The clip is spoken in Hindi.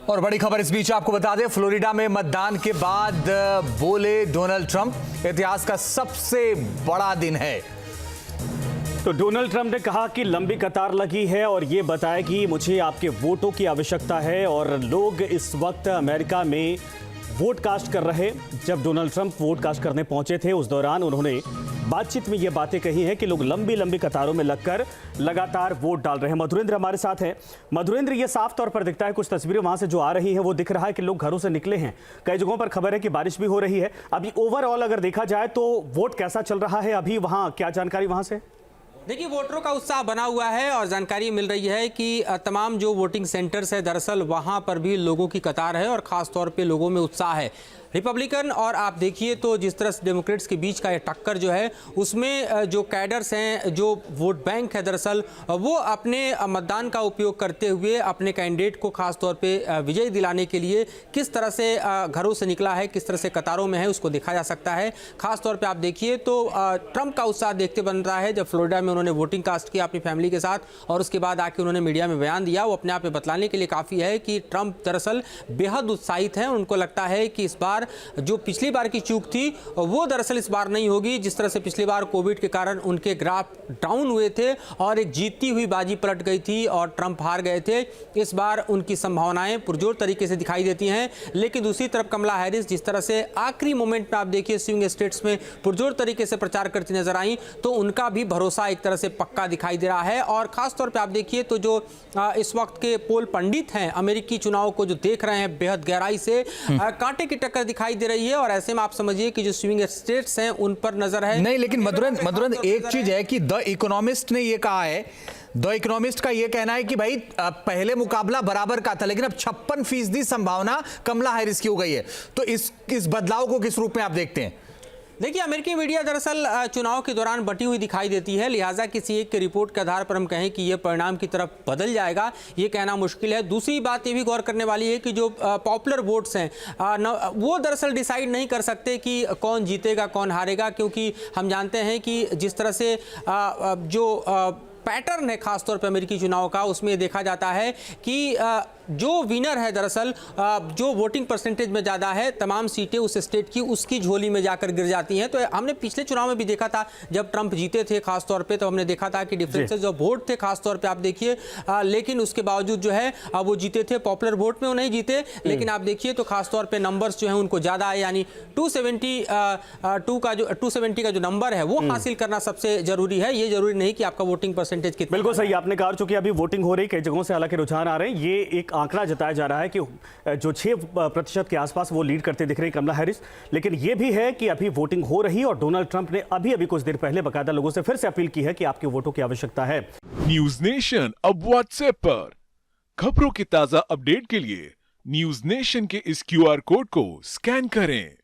और बड़ी खबर इस बीच आपको बता दें, फ्लोरिडा में मतदान के बाद बोले डोनाल्ड ट्रंप, इतिहास का सबसे बड़ा दिन है। तो डोनाल्ड ट्रंप ने कहा कि लंबी कतार लगी है और ये बताया कि मुझे आपके वोटों की आवश्यकता है और लोग इस वक्त अमेरिका में वोट कास्ट कर रहे। जब डोनाल्ड ट्रंप वोट कास्ट करने पहुंचे थे उस दौरान उन्होंने बातचीत में ये बातें कही हैं कि लोग लंबी लंबी कतारों में लगकर लगातार वोट डाल रहे हैं। मधुरेंद्र हमारे साथ हैं। मधुरेंद्र, ये साफ तौर पर दिखता है, कुछ तस्वीरें वहां से जो आ रही हैं वो दिख रहा है कि लोग घरों से निकले हैं। कई जगहों पर खबर है कि बारिश भी हो रही है। अभी ओवरऑल अगर देखा जाए तो वोट कैसा चल रहा है अभी वहां, क्या जानकारी वहां से? देखिए, वोटरों का उत्साह बना हुआ है और जानकारी मिल रही है कि तमाम जो वोटिंग सेंटर्स है दरअसल वहां पर भी लोगों की कतार है और खास तौर पे लोगों में उत्साह है। रिपब्लिकन और आप देखिए तो जिस तरह से डेमोक्रेट्स के बीच का ये टक्कर जो है उसमें जो कैडर्स हैं, जो वोट बैंक है दरअसल वो अपने मतदान का उपयोग करते हुए अपने कैंडिडेट को खास तौर पे विजय दिलाने के लिए किस तरह से घरों से निकला है, किस तरह से कतारों में है, उसको देखा जा सकता है। खास तौर पे आप देखिए तो ट्रंप का उत्साह देखते बन रहा है। जब फ्लोरिडा में उन्होंने वोटिंग कास्ट किया अपनी फैमिली के साथ और उसके बाद आके उन्होंने मीडिया में बयान दिया, वो अपने आप में बतलाने के लिए काफ़ी है कि ट्रंप दरअसल बेहद उत्साहित हैं। उनको लगता है कि इस बार जो पिछली बार की चूक थी वो दरअसल इस बार नहीं होगी। जिस तरह से पिछली बार कोविड के कारण उनके ग्राफ डाउन हुए थे और एक जीतती हुई बाजी पलट गई थी और ट्रंप हार गए थे, इस बार उनकी संभावनाएं पुरजोर तरीके से दिखाई देती हैं। लेकिन दूसरी तरफ कमला हैरिस जिस तरह से आखिरी मोमेंट में आप देखिए स्विंग स्टेट्स में पुरजोर तरीके से प्रचार करती नजर आई, तो उनका भी भरोसा एक तरह से पक्का दिखाई दे रहा है। और खासतौर पर आप देखिए तो जो इस वक्त के पोल पंडित हैं अमेरिकी चुनाव को जो देख रहे हैं बेहद गहराई से, कांटे की टक्कर दिखाई दे रही है और ऐसे में आप समझिए कि जो स्विंग स्टेट्स हैं उन पर नजर है। नहीं, लेकिन मधुरेंद्र एक चीज है कि द इकोनॉमिस्ट ने ये कहा है, द इकोनॉमिस्ट का ये कहना है कि भाई पहले मुकाबला बराबर का था लेकिन अब 56% संभावना कमला हैरिस की हो गई है। तो इस बदलाव को किस रूप में आप देखते हैं? देखिए, अमेरिकी मीडिया दरअसल चुनाव के दौरान बटी हुई दिखाई देती है, लिहाजा किसी एक की रिपोर्ट के आधार पर हम कहें कि यह परिणाम की तरफ बदल जाएगा ये कहना मुश्किल है। दूसरी बात ये भी गौर करने वाली है कि जो पॉपुलर वोट्स हैं वो दरअसल डिसाइड नहीं कर सकते कि कौन जीतेगा कौन हारेगा, क्योंकि हम जानते हैं कि जिस तरह से जो पैटर्न है खासतौर पर अमेरिकी चुनाव का उसमें देखा जाता है कि जो विनर है दरअसल जो वोटिंग परसेंटेज में ज़्यादा है तमाम सीटें उस स्टेट की उसकी झोली में जाकर गिर जाती हैं। तो हमने पिछले चुनाव में भी देखा था जब ट्रंप जीते थे खासतौर पे, तो हमने देखा था कि डिफरेंसेस जो वोट थे खासतौर पे आप देखिए, लेकिन उसके बावजूद जो है वो जीते थे। पॉपुलर वोट में वो नहीं जीते, लेकिन आप देखिए तो खासतौर पर नंबर्स जो है उनको ज़्यादा है, यानी 270 का जो नंबर है वो हासिल करना सबसे जरूरी है। ये जरूरी नहीं कि आपका वोटिंग परसेंटेज कितना। बिल्कुल सही आपने कहा, चूंकि अभी वोटिंग हो रही, कई जगहों से हालांकि रुझान आ रहे हैं। ये एक आंकड़ा जताया जा रहा है कि जो 6% के आसपास वो लीड करते दिख रही कमला हैरिस, लेकिन ये भी है कि अभी वोटिंग हो रही और डोनाल्ड ट्रंप ने अभी कुछ देर पहले बाकायदा लोगों से फिर से अपील की है कि आपके वोटों की आवश्यकता है। न्यूज नेशन अब व्हाट्सएप पर खबरों की ताजा अपडेट के लिए न्यूज नेशन के इस QR कोड को स्कैन करें।